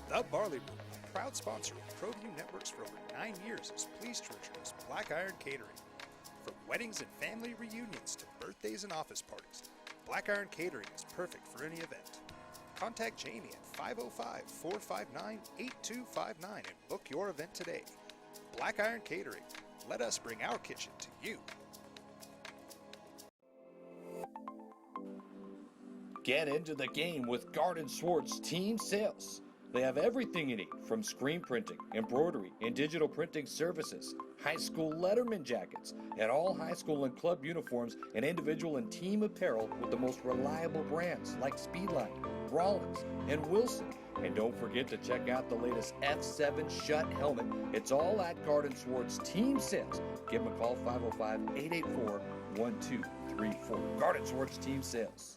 The Barley Room, a proud sponsor of ProView Networks for over 9 years, is pleased to introduce Black Iron Catering. From weddings and family reunions to birthdays and office parties, Black Iron Catering is perfect for any event. Contact Jamie at 505-459-8259 and book your event today. Black Iron Catering. Let us bring our kitchen to you. Get into the game with Garden Swartz Team Sales. They have everything you need, from screen printing, embroidery, and digital printing services, high school letterman jackets, and all high school and club uniforms, and individual and team apparel with the most reliable brands like Speedline, Rollins, and Wilson. And don't forget to check out the latest F7 Shut helmet. It's all at Garden Swartz Team Sales. Give them a call, 505-884-1234. Garden Swartz Team Sales.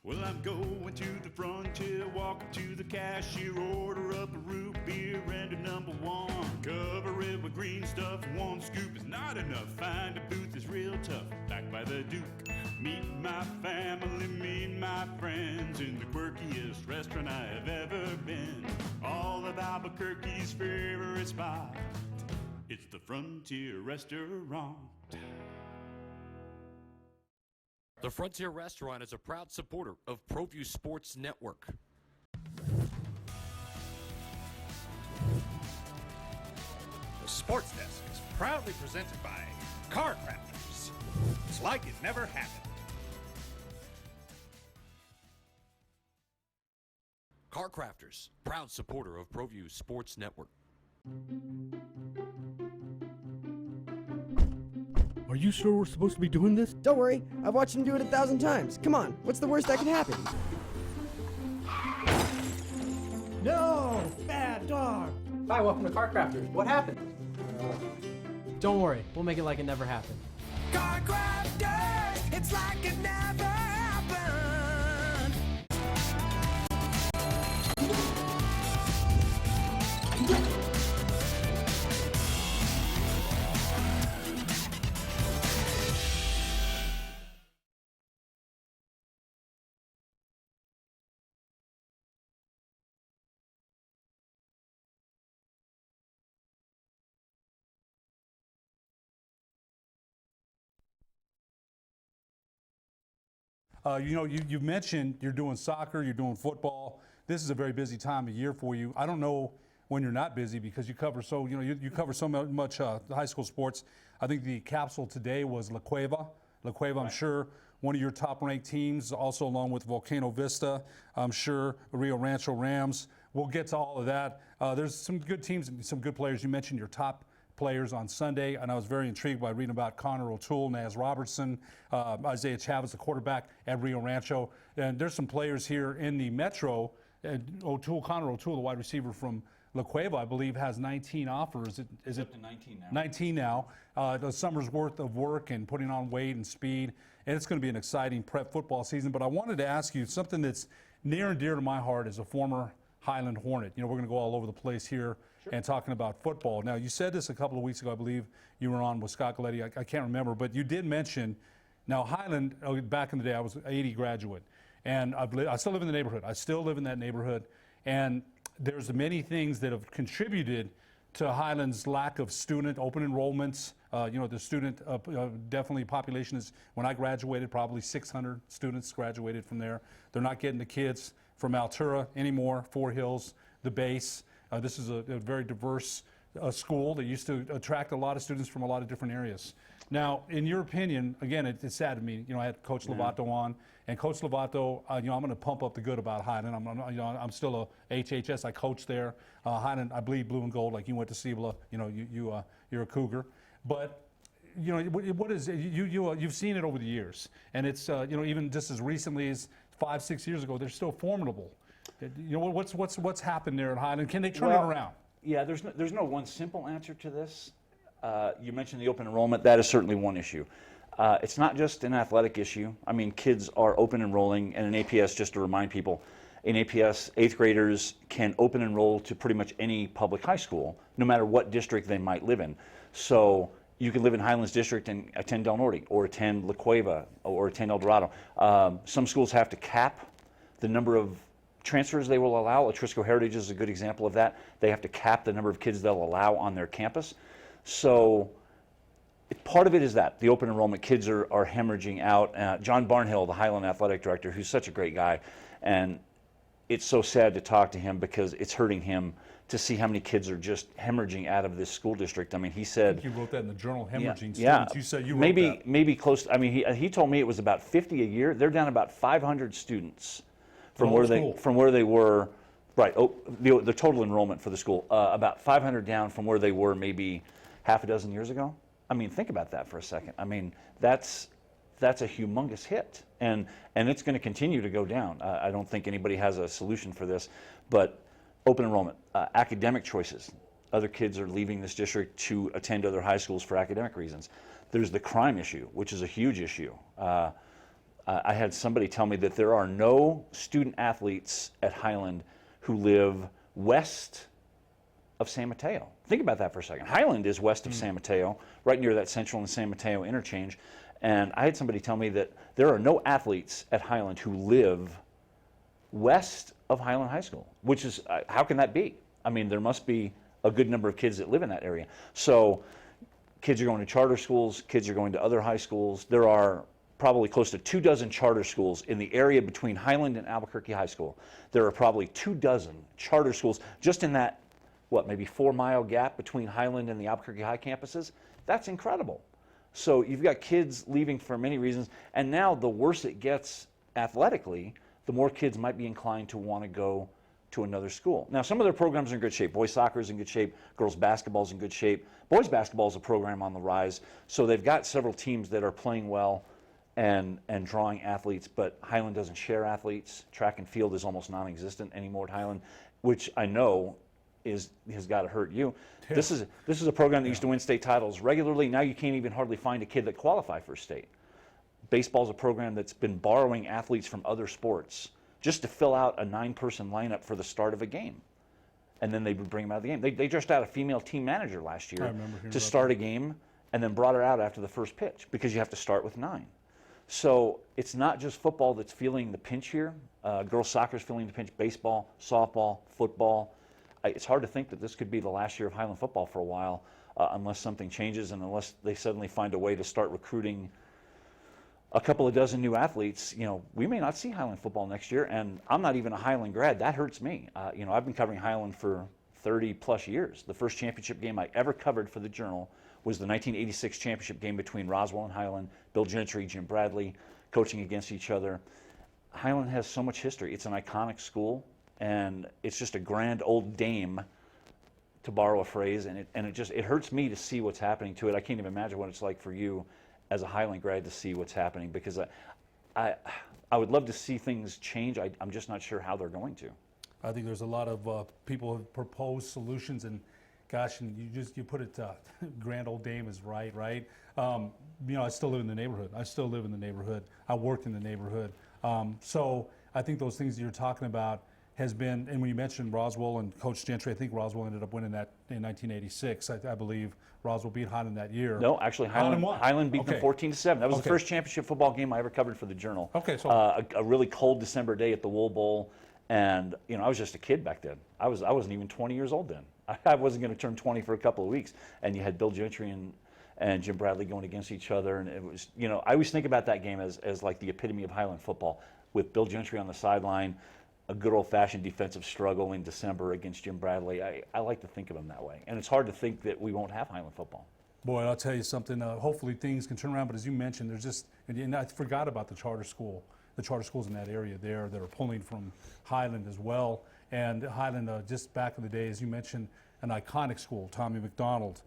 Well, I'm going to the frontier, walking to the cashier, order up a root beer and a number one. Cover it with green stuff, one scoop is not enough. Find a booth that's real tough, backed by the Duke. Meet my family, meet my friends in the quirkiest restaurant I have ever been. All of Albuquerque's favorite spot, it's the Frontier Restaurant. The Frontier Restaurant is a proud supporter of ProView Sports Network. The Sports Desk is proudly presented by Car Crafters. It's like it never happened. Car Crafters, proud supporter of ProView Sports Network. Are you sure we're supposed to be doing this? Don't worry, I've watched him do it 1,000 times. Come on, what's the worst that could happen? No! Bad dog! Hi, welcome to Car Crafters. What happened? Don't worry, we'll make it like it never happened. Car Crafters, it's like it never happened. You mentioned you're doing soccer, you're doing football. This is a very busy time of year for you. I don't know when you're not busy because you cover you cover so much high school sports. I think the capsule today was La Cueva. La Cueva, right. I'm sure one of your top-ranked teams, also along with Volcano Vista. I'm sure Rio Rancho Rams. We'll get to all of that. There's some good teams and some good players. You mentioned your top players on Sunday, and I was very intrigued by reading about Connor O'Toole, Naz Robertson, Isaiah Chavez, the quarterback at Rio Rancho. And there's some players here in the Metro. And Connor O'Toole, the wide receiver from La Cueva, I believe, has 19 offers. Is it 19 now? 19 now. The summer's worth of work and putting on weight and speed, and it's going to be an exciting prep football season. But I wanted to ask you something that's near and dear to my heart as a former Highland Hornet. We're going to go all over the place here. Sure. And talking about football. Now, you said this a couple of weeks ago, I believe you were on with Scott Galletti. I can't remember, but you did mention, now Highland, back in the day, I was an 80 graduate, and I still live in the neighborhood. I still live in that neighborhood, and there's many things that have contributed to Highland's lack of student open enrollments. The student definitely population is, when I graduated, probably 600 students graduated from there. They're not getting the kids from Altura anymore, Fort Hills, the base. This is a very diverse school that used to attract a lot of students from a lot of different areas. Now, in your opinion, again, it's sad to me. I had Coach Lovato on, and Coach Lovato, I'm going to pump up the good about Highland. I'm still a HHS. I coach there. Highland, I bleed blue and gold, like you went to Cibola. You're a Cougar, but what is it? You've seen it over the years, and it's even just as recently as 5-6 years ago, they're still formidable. What's happened there at Highland? Can they turn it around? Yeah, there's no one simple answer to this. You mentioned the open enrollment. That is certainly one issue. It's not just an athletic issue. I mean, kids are open enrolling, and in APS, just to remind people, in APS, 8th graders can open enroll to pretty much any public high school, no matter what district they might live in. So you can live in Highlands District and attend Del Norte, or attend La Cueva, or attend El Dorado. Some schools have to cap the number of transfers they will allow. Etrisco Heritage is a good example of that. They have to cap the number of kids they'll allow on their campus. So part of it is that the open enrollment kids are hemorrhaging out. John Barnhill, the Highland athletic director, who's such a great guy, and it's so sad to talk to him because it's hurting him to see how many kids are just hemorrhaging out of this school district. I mean, he said, I think you wrote that in the journal, hemorrhaging yeah, students. You said you wrote that. Maybe close. I mean, he told me it was about 50 a year. They're down about 500 students from where they were. Right. Oh, the total enrollment for the school about 500 down from where they were maybe half a dozen years ago. I mean, think about that for a second. I mean, that's a humongous hit, and it's going to continue to go down. I don't think anybody has a solution for this, but open enrollment, academic choices. Other kids are leaving this district to attend other high schools for academic reasons. There's the crime issue, which is a huge issue. I had somebody tell me that there are no student athletes at Highland who live west of San Mateo. Think about that for a second. Highland is west of San Mateo, right near that Central and San Mateo interchange. And I had somebody tell me that there are no athletes at Highland who live west of Highland High School, which is, how can that be? I mean, there must be a good number of kids that live in that area. So kids are going to charter schools, kids are going to other high schools. There are probably close to 24 charter schools in the area between Highland and Albuquerque High School. There are probably 24 charter schools just in that, maybe 4-mile gap between Highland and the Albuquerque High campuses. That's incredible. So you've got kids leaving for many reasons, and now the worse it gets athletically, the more kids might be inclined to want to go to another school. Now, some of their programs are in good shape. Boys soccer is in good shape. Girls basketball is in good shape. Boys basketball is a program on the rise. So they've got several teams that are playing well and drawing athletes, but Highland doesn't share athletes. Track and field is almost non-existent anymore at Highland, which I know has got to hurt you. Yeah. This is a program that used to win state titles regularly. Now you can't even hardly find a kid that qualified for state. Baseball is a program that's been borrowing athletes from other sports just to fill out a 9-person lineup for the start of a game. And then they would bring them out of the game. They just had a female team manager last year to start a game and then brought her out after the first pitch because you have to start with 9. So it's not just football that's feeling the pinch here. Girls soccer is feeling the pinch, baseball, softball, football. It's hard to think that this could be the last year of Highland football for a while unless something changes and unless they suddenly find a way to start recruiting a couple of dozen new athletes. We may not see Highland football next year, and I'm not even a Highland grad. That hurts me. I've been covering Highland for 30 plus years. The first championship game I ever covered for the Journal was the 1986 championship game between Roswell and Highland. Bill Gentry, Jim Bradley coaching against each other. Highland has so much history. It's an iconic school, and it's just a grand old dame, to borrow a phrase, and it hurts me to see what's happening to it. I can't even imagine what it's like for you as a Highland grad to see what's happening, because I would love to see things change. I'm just not sure how they're going to. I think there's a lot of people who have proposed solutions, and gosh, and you put it, grand old dame is right. I still live in the neighborhood. I worked in the neighborhood. So I think those things that you're talking about has been, and when you mentioned Roswell and Coach Gentry, I think Roswell ended up winning that in 1986. I believe Roswell beat Highland that year. No, actually Highland beat them 14-7. That was the first championship football game I ever covered for the Journal. Okay, so a really cold December day at the Wool Bowl, and I was just a kid back then. I wasn't even 20 years old then. I wasn't going to turn 20 for a couple of weeks, and you had Bill Gentry and Jim Bradley going against each other, and it was, I always think about that game as like the epitome of Highland football, with Bill Gentry on the sideline, a good old-fashioned defensive struggle in December against Jim Bradley. I like to think of him that way, and it's hard to think that we won't have Highland football. Boy, I'll tell you something. Hopefully things can turn around, but as you mentioned, there's just, and I forgot about the charter schools in that area there that are pulling from Highland as well. And Highland, just back in the day, as you mentioned, an iconic school, Tommy McDonald,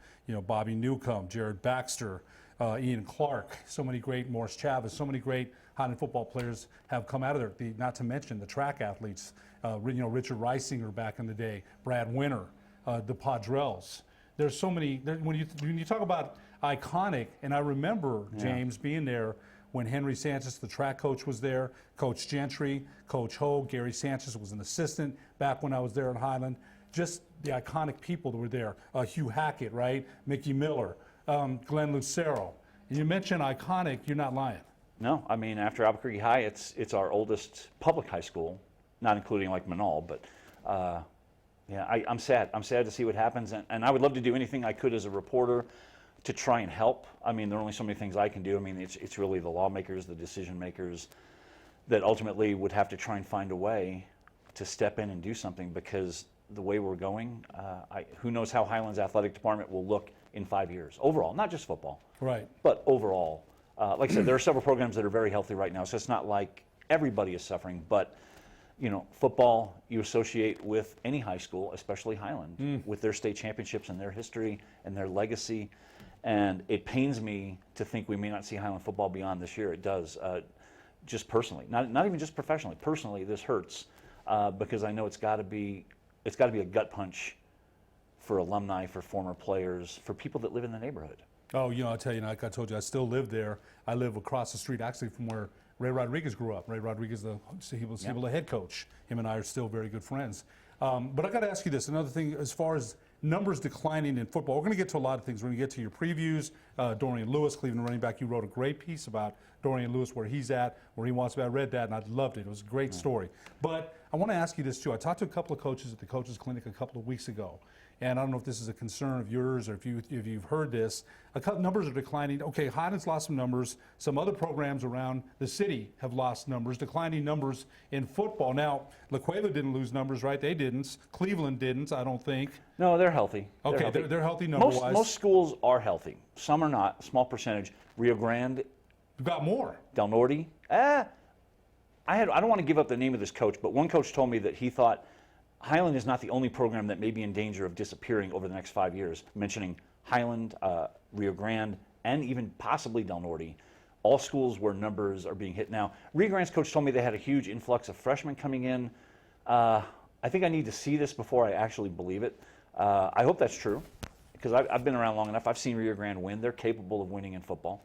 Bobby Newcomb, Jared Baxter, Ian Clark, so many great, Morris Chavez, so many great Highland football players have come out of there, not to mention the track athletes, Richard Reisinger back in the day, Brad Winter, the Padrells. There's so many, when you talk about iconic, and I remember, James, being there when Henry Sanchez, the track coach, was there, Coach Gentry, Coach Hogue, Gary Sanchez was an assistant back when I was there in Highland. Just the iconic people that were there. Hugh Hackett, right? Mickey Miller, Glenn Lucero. And you mentioned iconic, you're not lying. No, I mean, after Albuquerque High, it's our oldest public high school, not including like Manal, but yeah, I'm sad. I'm sad to see what happens, and I would love to do anything I could as a reporter to try and help. I mean, there are only so many things I can do. I mean, it's really the lawmakers, the decision makers that ultimately would have to try and find a way to step in and do something, because the way we're going, who knows how Highlands Athletic Department will look in 5 years overall, not just football, Right. but overall. Like I said, there are several programs that are very healthy right now, so it's not like everybody is suffering, but you know, football you associate with any high school, especially Highland, with their state championships and their history and their legacy. And it pains me to think we may not see Highland football beyond this year. It does, just personally, not even just professionally. Personally, this hurts because I know it's got to be a gut punch for alumni, for former players, for people that live in the neighborhood. Oh, you know, I'll tell you, like I told you, I still live there. I live across the street, actually, from where Ray Rodriguez grew up. Ray Rodriguez, he was the head coach. Him and I are still very good friends. But I got to ask you this, another thing, as far as numbers declining in football, we're going to get to a lot of things. We're going to get to your previews. Dorian Lewis, Cleveland running back, you wrote a great piece about Dorian Lewis, where he's at, where he wants to be. I read that, and I loved it. It was a great story. But I want to ask you this, too. I talked to a couple of coaches at the Coaches Clinic a couple of weeks ago. And I don't know if this is a concern of yours or if you've heard this. Numbers are declining. Okay, Highlands lost some numbers. Some other programs around the city have lost numbers, declining numbers in football. Now, La Cueva didn't lose numbers, right? They didn't. Cleveland didn't, I don't think. No, they're healthy. Okay, they're healthy number-wise. Most schools are healthy. Some are not, small percentage. Rio Grande. You've got more. Del Norte. I don't want to give up the name of this coach, but one coach told me that he thought Highland is not the only program that may be in danger of disappearing over the next 5 years, mentioning Highland, Rio Grande, and even possibly Del Norte. All schools where numbers are being hit now. Rio Grande's coach told me they had a huge influx of freshmen coming in. I think I need to see this before I actually believe it. I hope that's true, because I've been around long enough. I've seen Rio Grande win. They're capable of winning in football.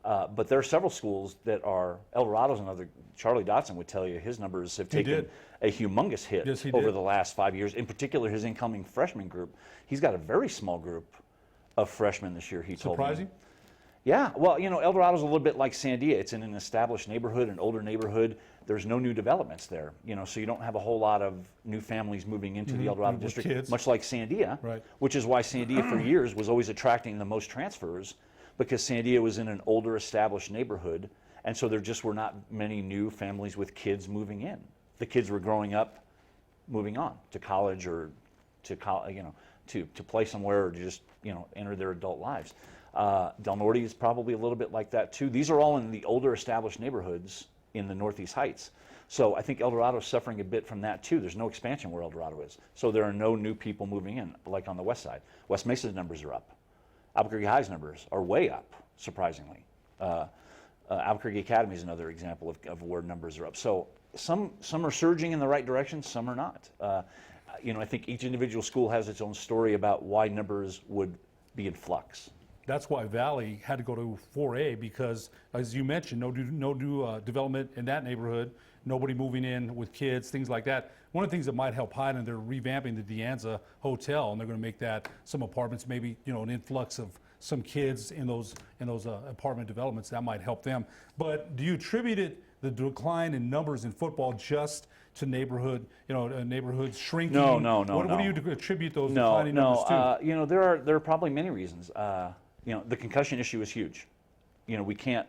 But there are several schools that are, El Dorado's another. Charlie Dotson would tell you his numbers have taken a humongous hit over the last 5 years. In particular, his incoming freshman group. He's got a very small group of freshmen this year, he told me. Surprising? Yeah, well, you know, El Dorado's a little bit like Sandia. It's in an established neighborhood, an older neighborhood. There's no new developments there, you know, so you don't have a whole lot of new families moving into the El Dorado district, kids. Much like Sandia, Right. which is why Sandia for years was always attracting the most transfers, because Sandia was in an older established neighborhood, and so there just were not many new families with kids moving in. The kids were growing up, moving on to college or to to play somewhere, or to just enter their adult lives. Del Norte is probably a little bit like that too. These are all in the older established neighborhoods in the Northeast Heights. So I think El Dorado is suffering a bit from that too. There's no expansion where El Dorado is. So there are no new people moving in, like on the west side. West Mesa's numbers are up. Albuquerque High's numbers are way up, surprisingly. Albuquerque Academy is another example of where numbers are up. So some are surging in the right direction, some are not. I think each individual school has its own story about why numbers would be in flux. That's why Valley had to go to 4A, because, as you mentioned, no new development in that neighborhood, nobody moving in with kids, things like that. One of the things that might help Highland, they're revamping the De Anza Hotel, and they're going to make that some apartments, maybe an influx of some kids in those apartment developments. That might help them. But do you attribute the decline in numbers in football just to neighborhoods shrinking? No. What do you attribute those declining numbers to? There are probably many reasons. The concussion issue is huge. We can't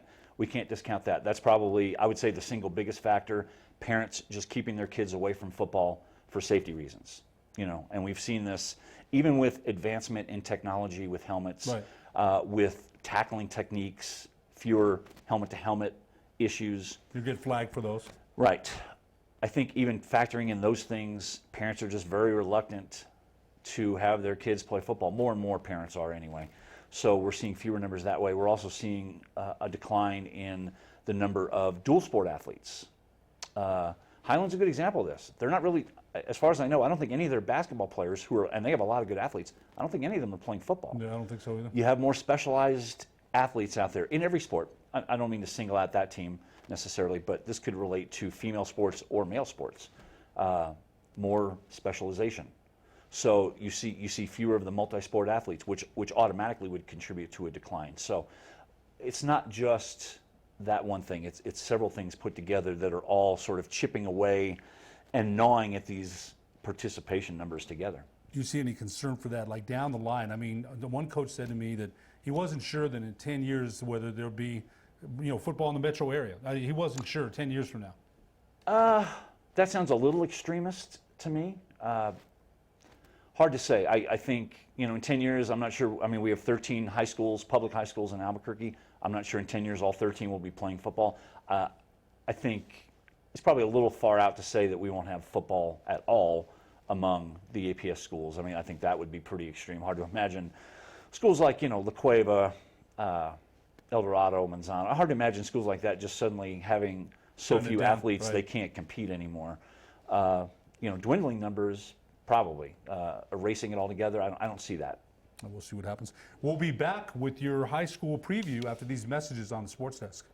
discount that. That's probably, I would say, the single biggest factor. Parents just keeping their kids away from football for safety reasons. And we've seen this even with advancement in technology, with helmets, right. With tackling techniques, fewer helmet-to-helmet issues. You get flagged for those. Right. I think even factoring in those things, parents are just very reluctant to have their kids play football. More and more parents are anyway. So we're seeing fewer numbers that way. We're also seeing a decline in the number of dual sport athletes. Highland's a good example of this. They're not really, as far as I know, I don't think any of their basketball players and they have a lot of good athletes, I don't think any of them are playing football. Yeah, I don't think so either. You have more specialized athletes out there in every sport. I don't mean to single out that team necessarily, but this could relate to female sports or male sports. More specialization. So you see fewer of the multi-sport athletes, which automatically would contribute to a decline. So it's not just that one thing. It's several things put together that are all sort of chipping away and gnawing at these participation numbers together. Do you see any concern for that, like down the line? I mean, the one coach said to me that he wasn't sure that in 10 years whether there'll be, football in the metro area. He wasn't sure 10 years from now. That sounds a little extremist to me. Hard to say. I think, in 10 years, I'm not sure. I mean, we have 13 high schools, public high schools in Albuquerque. I'm not sure in 10 years all 13 will be playing football. I think it's probably a little far out to say that we won't have football at all among the APS schools. I mean, I think that would be pretty extreme. Hard to imagine schools like, La Cueva, El Dorado, Manzano. Hard to imagine schools like that just suddenly having so Shutting it few down, athletes right. they can't compete anymore. Dwindling numbers, probably. Erasing it altogether, I don't see that. We'll see what happens. We'll be back with your high school preview after these messages on the Sports Desk.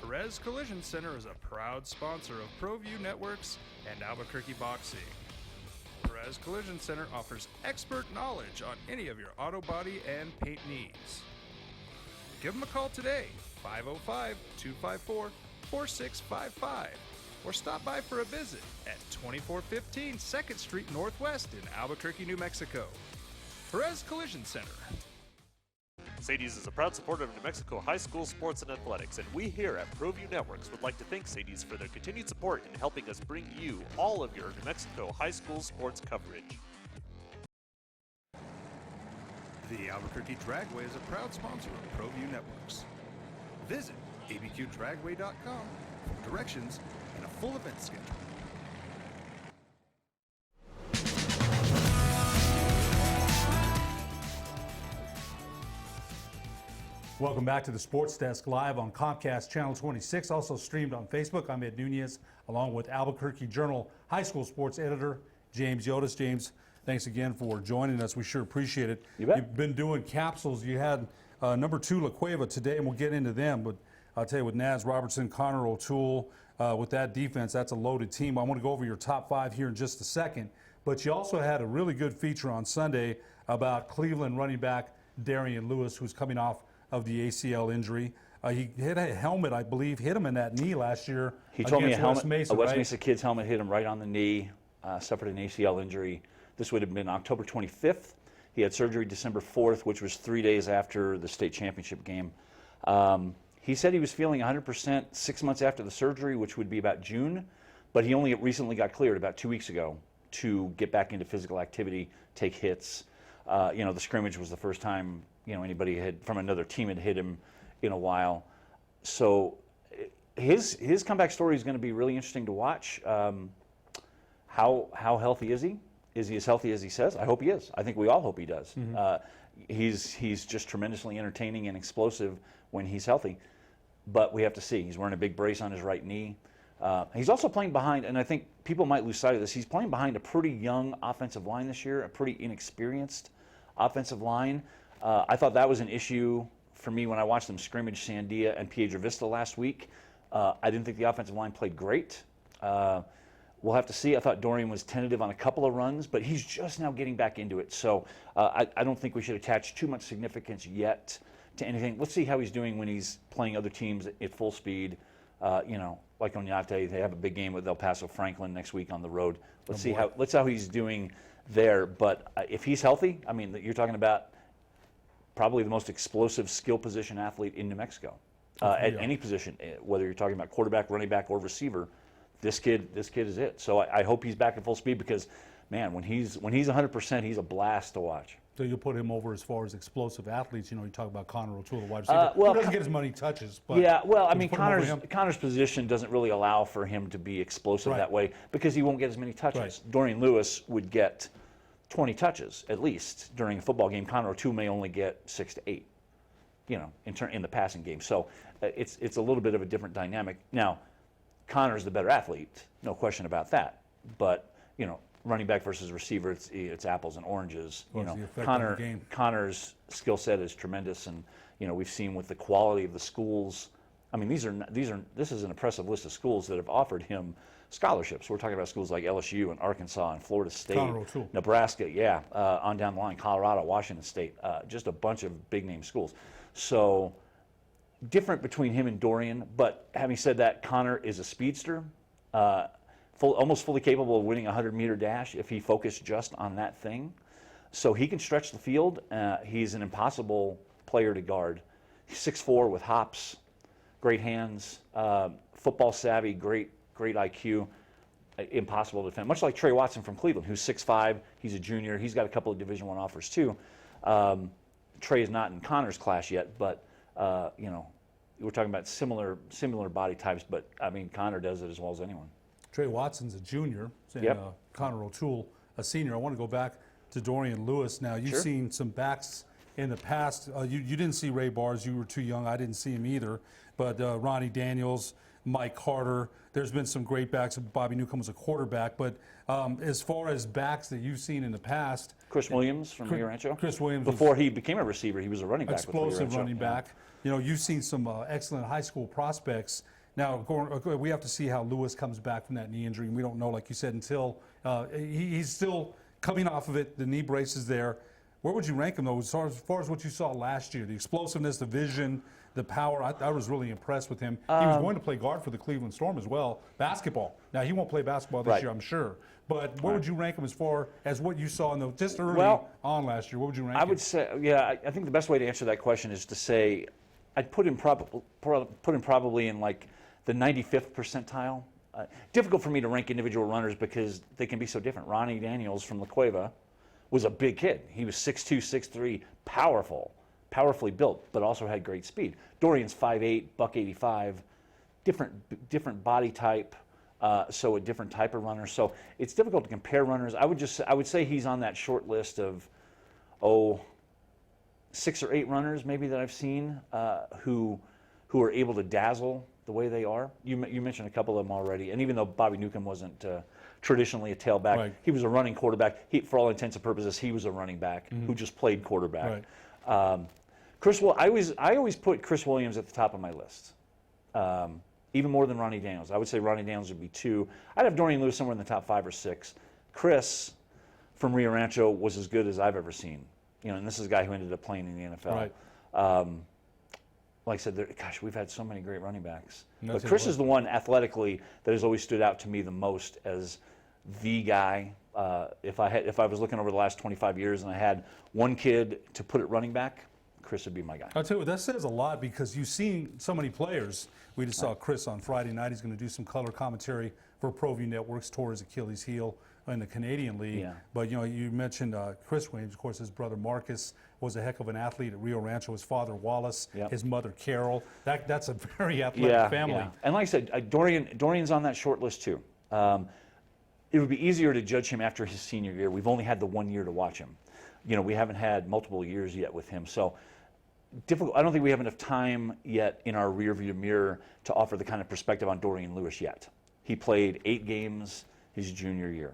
Perez Collision Center is a proud sponsor of ProView Networks and Albuquerque Boxing. Perez Collision Center offers expert knowledge on any of your auto body and paint needs. Give them a call today, 505-254-4655, or stop by for a visit at 2415 2nd Street Northwest in Albuquerque, New Mexico. Perez Collision Center. Sadie's is a proud supporter of New Mexico high school sports and athletics, and we here at ProView Networks would like to thank Sadie's for their continued support in helping us bring you all of your New Mexico high school sports coverage. The Albuquerque Dragway is a proud sponsor of ProView Networks. Visit abqdragway.com for directions and a full event schedule. Welcome back to the Sports Desk live on Comcast Channel 26, also streamed on Facebook. I'm Ed Nunez, along with Albuquerque Journal High School Sports Editor James Yotis. James, thanks again for joining us. We sure appreciate it. You bet. You've been doing capsules. You had number 2 La Cueva today, and we'll get into them. But I'll tell you, with Naz Robertson, Connor O'Toole, with that defense, that's a loaded team. I want to go over your top 5 here in just a second. But you also had a really good feature on Sunday about Cleveland running back Darian Lewis, who's coming off of the ACL injury. He hit a helmet, I believe, hit him in that knee last year. He told me a helmet, Mesa, a West right? Mesa kid's helmet hit him right on the knee, suffered an ACL injury. This would have been October 25th. He had surgery December 4th, which was 3 days after the state championship game. He said he was feeling 100% 6 months after the surgery, which would be about June, but he only recently got cleared about 2 weeks ago to get back into physical activity, take hits. The scrimmage was the first time anybody had from another team had hit him in a while. So his comeback story is going to be really interesting to watch. How healthy is he? Is he as healthy as he says? I hope he is. I think we all hope he does. He's just tremendously entertaining and explosive when he's healthy. But we have to see. He's wearing a big brace on his right knee. He's also playing behind, and I think people might lose sight of this, he's playing behind a pretty young offensive line this year, a pretty inexperienced offensive line. I thought that was an issue for me when I watched them scrimmage Sandia and Piedra Vista last week. I didn't think the offensive line played great. We'll have to see. I thought Dorian was tentative on a couple of runs, but he's just now getting back into it. So I don't think we should attach too much significance yet to anything. Let's see how he's doing when he's playing other teams at full speed. Like Oñate, they have a big game with El Paso Franklin next week on the road. Let's see how he's doing there. But if he's healthy, I mean, you're talking about probably the most explosive skill position athlete in New Mexico at any position, whether you're talking about quarterback, running back, or receiver. This kid is it. So I hope he's back at full speed because, man, when he's 100%, he's a blast to watch. So you'll put him over as far as explosive athletes. You talk about Connor O'Toole, the wide receiver. He doesn't get as many touches. But yeah, well, I mean, Connor's position doesn't really allow for him to be explosive that way because he won't get as many touches. Right. Dorian Lewis would get 20 touches at least during a football game. Connor O'Toole may only get 6 to 8, in the passing game. So it's a little bit of a different dynamic. Now, Connor's the better athlete, no question about that. But running back versus receiver, it's apples and oranges. Connor's skill set is tremendous, and we've seen with the quality of the schools. I mean, this is an impressive list of schools that have offered him scholarships. We're talking about schools like LSU and Arkansas and Florida State, Nebraska, on down the line, Colorado, Washington State, just a bunch of big name schools. So different between him and Dorian, but having said that, Connor is a speedster. Almost fully capable of winning a 100-meter dash if he focused just on that thing. So he can stretch the field. He's an impossible player to guard. He's 6'4" with hops, great hands, football savvy, great IQ, impossible to defend. Much like Trey Watson from Cleveland, who's 6'5", he's a junior. He's got a couple of Division I offers too. Trey is not in Connor's class yet, but we're talking about similar body types. But I mean, Connor does it as well as anyone. Trey Watson's a junior, and Connor O'Toole a senior. I want to go back to Dorian Lewis. Now, you've seen some backs in the past. You didn't see Ray Bars. You were too young. I didn't see him either. But Ronnie Daniels, Mike Carter, there's been some great backs. Bobby Newcomb was a quarterback. But as far as backs that you've seen in the past. Chris Williams from Rio Rancho. Chris Williams. Before he became a receiver, he was a running back. Explosive running back. You've seen some excellent high school prospects. Now, we have to see how Lewis comes back from that knee injury. And we don't know, like you said, until he's still coming off of it. The knee brace is there. Where would you rank him, though, as far as what you saw last year? The explosiveness, the vision, the power. I was really impressed with him. He was going to play guard for the Cleveland Storm as well, basketball. Now, he won't play basketball this year, I'm sure. But where would you rank him as far as what you saw in just early on last year? What would you rank him? I would say, I think the best way to answer that question is to say I'd put him probably in like the 95th percentile. Difficult for me to rank individual runners because they can be so different. Ronnie Daniels from La Cueva was a big kid. He was 6'2", 6'3", powerfully built, but also had great speed. Dorian's 5'8", buck 85, different body type, so a different type of runner. So it's difficult to compare runners. I would say he's on that short list of 6 or 8 runners maybe that I've seen who are able to dazzle the way they are. You mentioned a couple of them already, and even though Bobby Newcomb wasn't traditionally a tailback, he was a running quarterback. For all intents and purposes, he was a running back who just played quarterback. Chris, I always put Chris Williams at the top of my list, even more than Ronnie Daniels. I would say Ronnie Daniels would be 2. I'd have Dorian Lewis somewhere in the top 5 or 6. Chris from Rio Rancho was as good as I've ever seen. And this is a guy who ended up playing in the NFL. Like I said, we've had so many great running backs. But Chris is the one athletically that has always stood out to me the most as the guy. If I was looking over the last 25 years and I had one kid to put at running back, Chris would be my guy. I'll tell you what, that says a lot because you've seen so many players. We just saw Chris on Friday night. He's going to do some color commentary for ProView Networks, tore his Achilles heel in the Canadian League. But you mentioned Chris Williams. Of course, his brother Marcus was a heck of an athlete at Rio Rancho. His father Wallace, his mother Carol. That's a very athletic family. Yeah. And like I said, Dorian's on that short list too. It would be easier to judge him after his senior year. We've only had the 1 year to watch him. We haven't had multiple years yet with him. So difficult. I don't think we have enough time yet in our rearview mirror to offer the kind of perspective on Dorian Lewis yet. He played 8 games his junior year.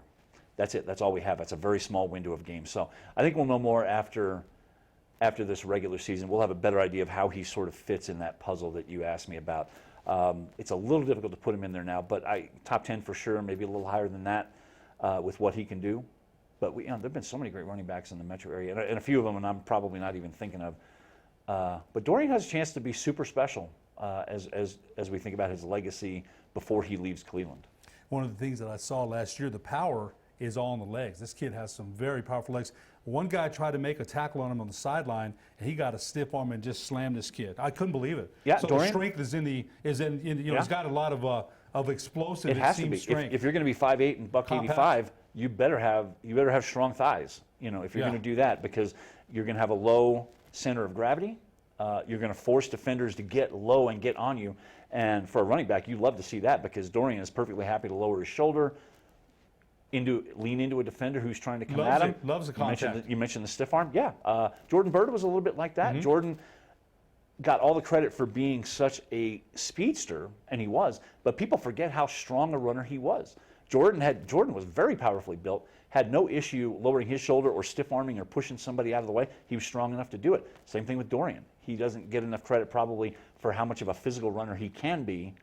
That's it. That's all we have. That's a very small window of games. So I think we'll know more after this regular season. We'll have a better idea of how he sort of fits in that puzzle that you asked me about. It's a little difficult to put him in there now, but top 10 for sure, maybe a little higher than that with what he can do. But there have been so many great running backs in the metro area, and a few of them, and I'm probably not even thinking of. But Dorian has a chance to be super special as we think about his legacy before he leaves Cleveland. One of the things that I saw last year, the power is all in the legs. This kid has some very powerful legs. One guy tried to make a tackle on him on the sideline, and he got a stiff arm and just slammed this kid. I couldn't believe it. Yeah, so Dorian, the strength is he's got a lot of explosive. It has to be. Strength. If you're going to be 5'8" and buck 85, you better have strong thighs. If you're going to do that, because you're going to have a low center of gravity. You're going to force defenders to get low and get on you. And for a running back, you love to see that because Dorian is perfectly happy to lower his shoulder, lean into a defender who's trying to come at him. Loves the contact. You mentioned the stiff arm. Yeah. Jordan Byrd was a little bit like that. Jordan got all the credit for being such a speedster, and he was, but people forget how strong a runner he was. Jordan was very powerfully built, had no issue lowering his shoulder or stiff arming or pushing somebody out of the way. He was strong enough to do it. Same thing with Dorian. He doesn't get enough credit probably for how much of a physical runner he can be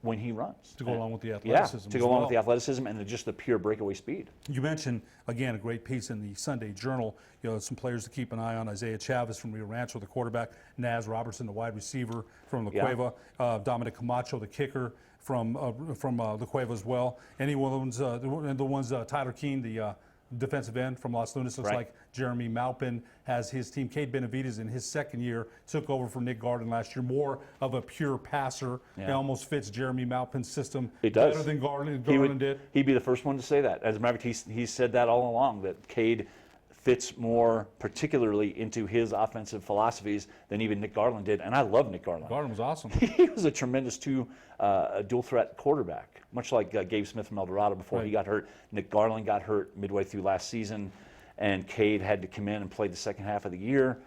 when he runs. To go along with the athleticism. Yeah, to go along with the athleticism and just the pure breakaway speed. You mentioned, again, a great piece in the Sunday Journal. Some players to keep an eye on. Isaiah Chavez from Rio Rancho, the quarterback. Naz Robertson, the wide receiver from La Cueva. Dominic Camacho, the kicker from La Cueva as well. Any one of the ones, Tyler Keene, the defensive end from Los Lunas. Looks like Jeremy Maupin has his team. Cade Benavides in his second year took over for Nick Garden last year. More of a pure passer. It almost fits Jeremy Maupin's system better than Garland did. He'd be the first one to say that. As a matter of fact, he said that all along, that Cade fits more particularly into his offensive philosophies than even Nick Garland did. And I love Nick Garland. Garland was awesome. He was a tremendous dual threat quarterback, much like Gabe Smith from El Dorado before he got hurt. Nick Garland got hurt midway through last season, and Cade had to come in and play the second half of the year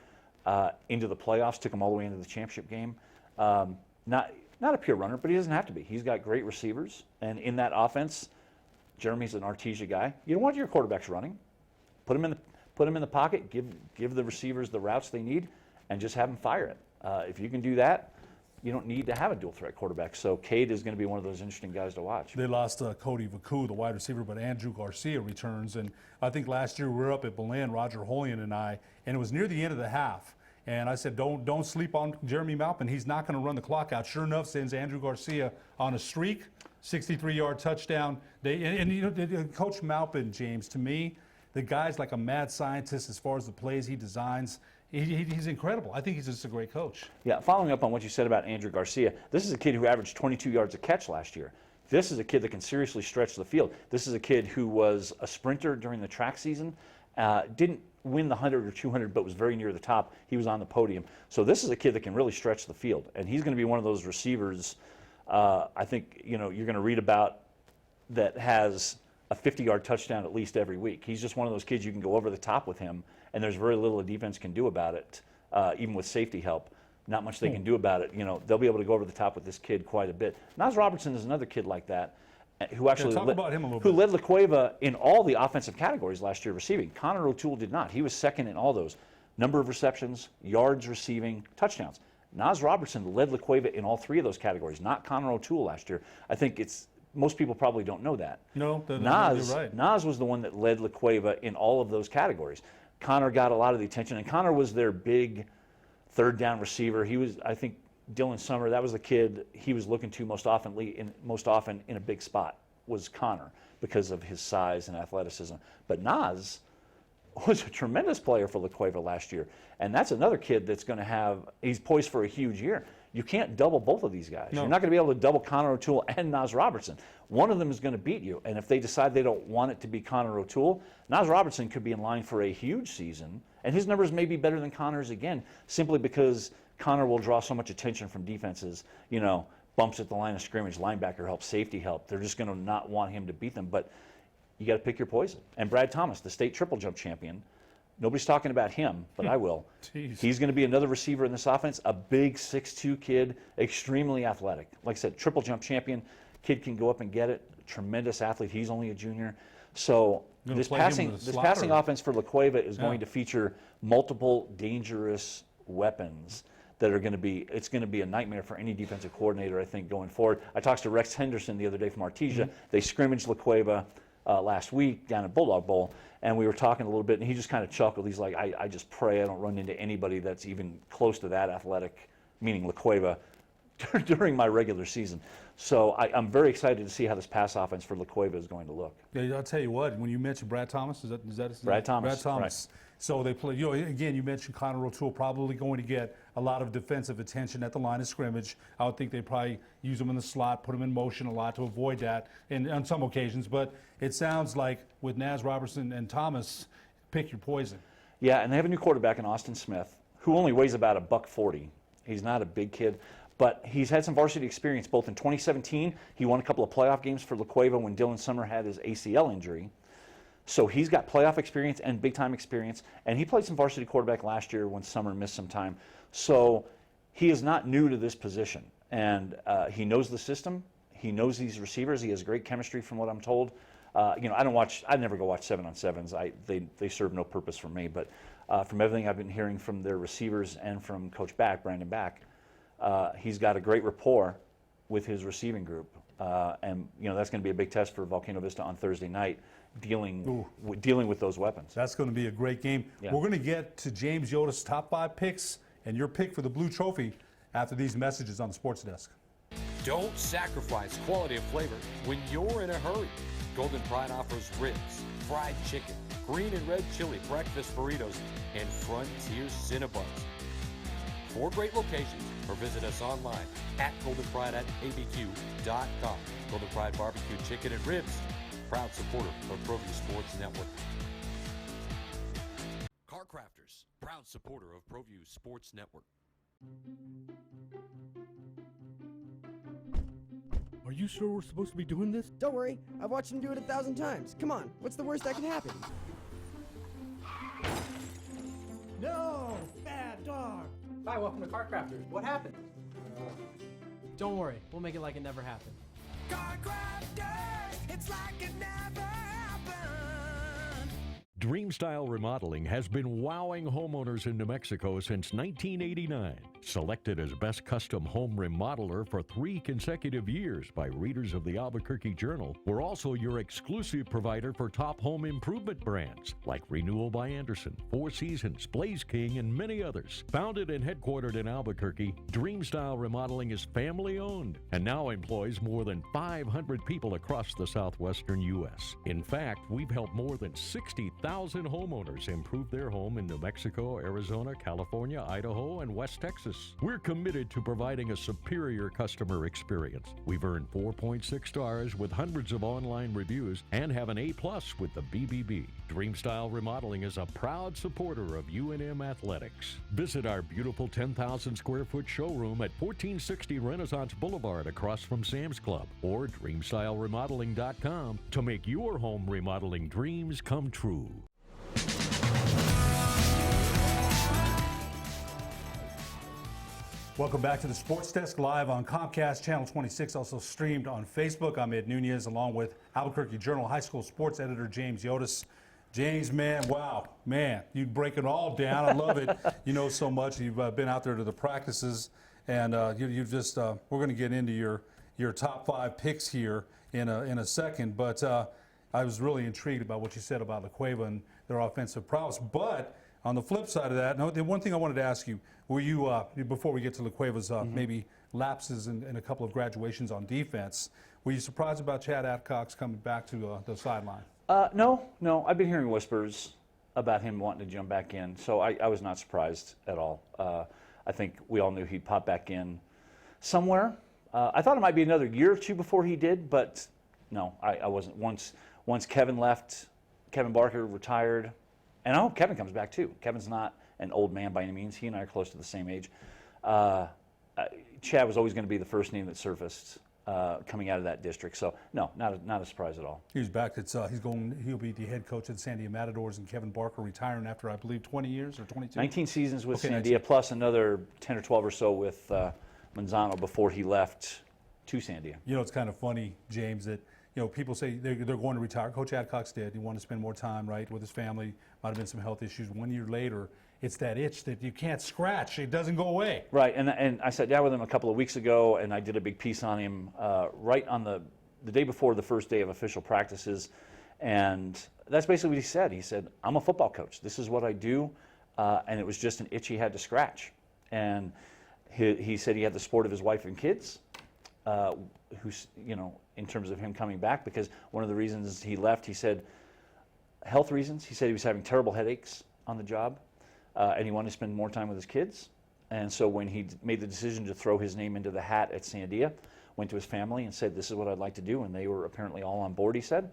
into the playoffs, took him all the way into the championship game. Not a pure runner, but he doesn't have to be. He's got great receivers, and in that offense, Jeremy's an Artesia guy. You don't want your quarterbacks running. Put him in the pocket, give the receivers the routes they need, and just have them fire it. If you can do that, you don't need to have a dual threat quarterback. So Cade is going to be one of those interesting guys to watch. They lost Cody Vacu, the wide receiver, but Andrew Garcia returns. And I think last year we were up at Belen, Roger Holian and I, and it was near the end of the half. And I said, don't sleep on Jeremy Maupin. He's not going to run the clock out. Sure enough, sends Andrew Garcia on a streak, 63-yard touchdown. Coach Maupin, James, to me, the guy's like a mad scientist as far as the plays he designs. He's incredible. I think he's just a great coach. Yeah, following up on what you said about Andrew Garcia, this is a kid who averaged 22 yards a catch last year. This is a kid that can seriously stretch the field. This is a kid who was a sprinter during the track season, didn't win the 100 or 200, but was very near the top. He was on the podium. So this is a kid that can really stretch the field, and he's going to be one of those receivers I think you're going to read about that has a 50-yard touchdown at least every week. He's just one of those kids you can go over the top with him, and there's very little a defense can do about it, even with safety help. Not much they can do about it. They'll be able to go over the top with this kid quite a bit. Nas Robertson is another kid like that, who actually talk about him a little who bit. led La Cueva in all the offensive categories last year receiving. Connor O'Toole did not. He was second in all those. Number of receptions, yards receiving, touchdowns. Nas Robertson led La Cueva in all three of those categories, not Connor O'Toole last year. I think most people probably don't know that. No, you're right. Nas was the one that led La Cueva in all of those categories. Connor got a lot of the attention, and Connor was their big third down receiver. He was, I think, Dylan Summer, that was the kid he was looking to most often in a big spot, was Connor, because of his size and athleticism. But Nas was a tremendous player for La Cueva last year, and that's another kid that's going to he's poised for a huge year. You can't double both of these guys. No. You're not going to be able to double Connor O'Toole and Nas Robertson. One of them is going to beat you, and if they decide they don't want it to be Connor O'Toole, Nas Robertson could be in line for a huge season, and his numbers may be better than Connor's again, simply because Connor will draw so much attention from defenses, bumps at the line of scrimmage, linebacker help, safety help. They're just going to not want him to beat them, but you got to pick your poison. And Brad Thomas, the state triple jump champion, nobody's talking about him, but I will. Jeez. He's going to be another receiver in this offense, a big 6'2" kid, extremely athletic. Like I said, triple jump champion, kid can go up and get it, tremendous athlete. He's only a junior. So this passing offense for La Cueva is going to feature multiple dangerous weapons that are going to be, it's going to be a nightmare for any defensive coordinator, I think, going forward. I talked to Rex Henderson the other day from Artesia. Mm-hmm. They scrimmaged La Cueva last week down at Bulldog Bowl, and we were talking a little bit, and he just kind of chuckled. He's like, I just pray I don't run into anybody that's even close to that athletic, meaning La Cueva, during my regular season. So I'm very excited to see how this pass offense for La Cueva is going to look. Yeah, I'll tell you what, when you mentioned Brad Thomas, is that his name? Brad Thomas. Brad Thomas. Right. So they play, again, you mentioned Connor O'Toole probably going to get a lot of defensive attention at the line of scrimmage. I would think they probably use him in the slot, put him in motion a lot to avoid that on some occasions. But it sounds like with Nas Robertson and Thomas, pick your poison. Yeah, and they have a new quarterback in Austin Smith, who only weighs about $140. He's not a big kid, but he's had some varsity experience. Both in 2017, he won a couple of playoff games for La Cueva when Dylan Summer had his ACL injury. So he's got playoff experience and big-time experience, and he played some varsity quarterback last year when Summer missed some time. So he is not new to this position, and he knows the system. He knows these receivers. He has great chemistry, from what I'm told. I never go watch 7-on-7s. They serve no purpose for me. But from everything I've been hearing from their receivers and from Coach Brandon Back, he's got a great rapport with his receiving group, and that's going to be a big test for Volcano Vista on Thursday night. Dealing with those weapons. That's going to be a great game. Yeah. We're going to get to James Yoda's top 5 picks and your pick for the Blue Trophy after these messages on the Sports Desk. Don't sacrifice quality of flavor when you're in a hurry. Golden Pride offers ribs, fried chicken, green and red chili breakfast burritos, and Frontier Cinnabons. 4 great locations, or visit us online at goldenpride@abq.com. Golden Pride Barbecue Chicken and Ribs, proud supporter of ProView Sports Network. Car Crafters, proud supporter of ProView Sports Network. Are you sure we're supposed to be doing this? Don't worry, I've watched him do it 1,000 times. Come on, what's the worst that can happen? No! Bad dog! Hi, welcome to Car Crafters. What happened? Don't worry, we'll make it like it never happened. Car Crafters, it's like it never happened. Dreamstyle Remodeling has been wowing homeowners in New Mexico since 1989. Selected as Best Custom Home Remodeler for 3 consecutive years by readers of the Albuquerque Journal, we're also your exclusive provider for top home improvement brands like Renewal by Anderson, Four Seasons, Blaze King, and many others. Founded and headquartered in Albuquerque, Dreamstyle Remodeling is family-owned and now employs more than 500 people across the southwestern U.S. In fact, we've helped more than 60,000 homeowners improve their home in New Mexico, Arizona, California, Idaho, and West Texas. We're committed to providing a superior customer experience. We've earned 4.6 stars with hundreds of online reviews and have an A+ with the BBB. Dreamstyle Remodeling is a proud supporter of UNM Athletics. Visit our beautiful 10,000 square foot showroom at 1460 Renaissance Boulevard across from Sam's Club or DreamstyleRemodeling.com to make your home remodeling dreams come true. Welcome back to the Sports Desk, live on Comcast Channel 26, also streamed on Facebook. I'm Ed Nunez, along with Albuquerque Journal High School Sports Editor James Yotis. James, man, wow, man, you break it all down. I love it. You know so much. You've been out there to the practices, and you've just we're going to get into your top 5 picks here in a second. But I was really intrigued about what you said about La Cueva and their offensive prowess. But on the flip side of that, the one thing I wanted to ask you, were you, before we get to La Cueva's maybe lapses and a couple of graduations on defense, were you surprised about Chad Adcox coming back to the sideline? No. I've been hearing whispers about him wanting to jump back in, so I was not surprised at all. I think we all knew he'd pop back in somewhere. I thought it might be another year or two before he did, but no, I wasn't. Once Kevin left, Kevin Barker retired, and I hope Kevin comes back too. Kevin's not an old man by any means. He and I are close to the same age. Chad was always going to be the first name that surfaced coming out of that district. So no, not a surprise at all. He's back. He'll be the head coach of the Sandia Matadors, and Kevin Barker retiring after, I believe, 20 years or 22? 19 seasons with Sandia, plus another 10 or 12 or so with Manzano before he left to Sandia. You know, it's kind of funny, James, that people say they're going to retire. Coach Adcox did. He wanted to spend more time, right, with his family. Might have been some health issues. 1 year later, it's that itch that you can't scratch. It doesn't go away. Right, and I sat down with him a couple of weeks ago, and I did a big piece on him right on the day before the first day of official practices, and that's basically what he said. He said, I'm a football coach. This is what I do, and it was just an itch he had to scratch. And he said he had the support of his wife and kids, who's, in terms of him coming back, because one of the reasons he left, he said, health reasons. He said he was having terrible headaches on the job, and he wanted to spend more time with his kids. And so when he made the decision to throw his name into the hat at Sandia, went to his family and said, this is what I'd like to do, and they were apparently all on board, he said.